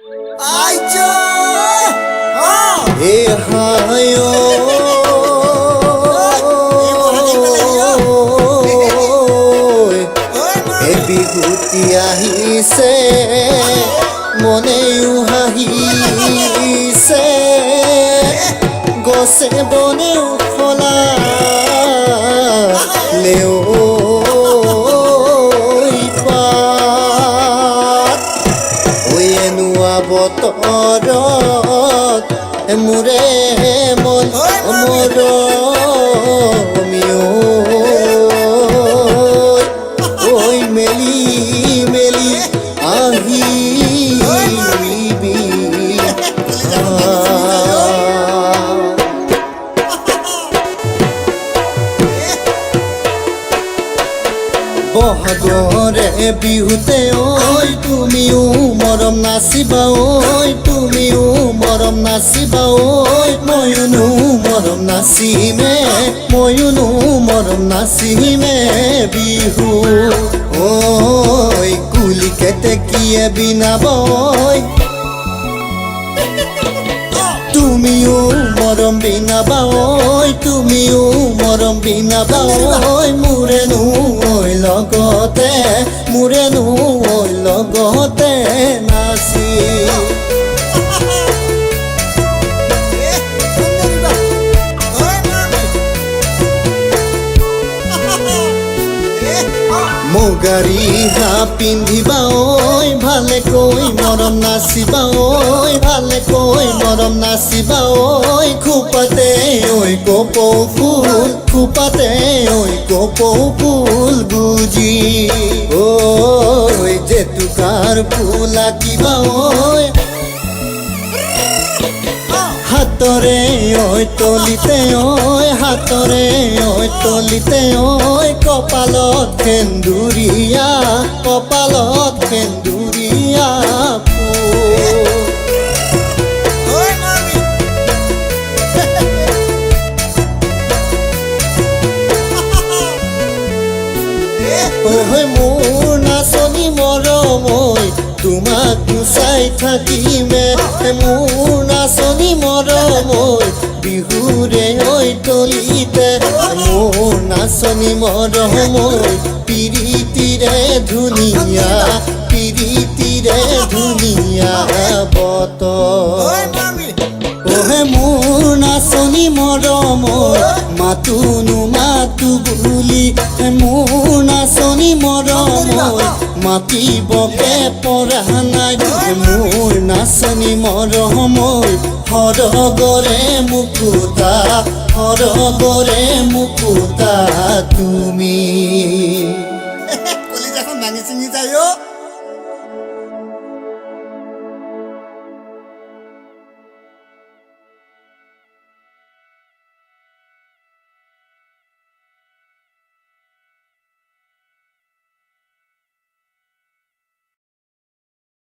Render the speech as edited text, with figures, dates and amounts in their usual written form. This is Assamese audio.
আইজো এ হায়ো এ বিভূতি আহিছে মনেও হাঁহিছে গছে বনেও ফলালেও বতৰত মোৰে মন মৰমিও ঐ মেলি মেলি আহিবি বহাগৰে বিহুতে ঐ তুমিও মৰম নাচিবা ঐ তুমিও মৰম নাচিবা ঐ ময়ুনো মৰম নাচিমে ময়ুনো মৰম নাচিমে বিহু ঐ কুলি কেতেকীয়ে বিনাব তুমিও মৰম বিনাবা ঐ তুমিও মৰম বিনাবা ঐ মোৰেনো ঐ লগতে মোৰেনো ঐ লগতে নাচি মুগাৰী হাঁহ পিন্ধিবা ঐ ভালেকৈ মৰম নাচিবা ঐ ভালেকৈ মৰম নাচিবা ঐ খোপাতে ঐ কপৌ ফুল খোপাতে ঐ কপৌ ফুল গুজি ঐ জেতুকাৰ ফুল আঁকিবা ঐ হাতৰে ঐ তলিতে ঐ হাতৰে ঐ তলিতে ঐ কপালত সেন্দুৰীয়া কপালত সেন্দুৰীয়া ফুল মোৰ নাচনী মৰম তোমাক চাই থাকিমে মোৰ নাচনী মৰম বিহুৰে ঐ তলিতে মোৰ নাচনী মৰম পিৰিতিৰে ধুনীয়া পিৰিতিৰে ধুনীয়া বতৰ মোৰ নাচনী মৰম মাতোনো মাতো বুলি মোৰ নাচনী মৰম মাতিবকে পৰা নাই মোৰ নাচনী মৰম সৰগৰে মুকুতা সৰগৰে মুকুতা তুমি কলিজাখন ভাঙি চিঙি যায়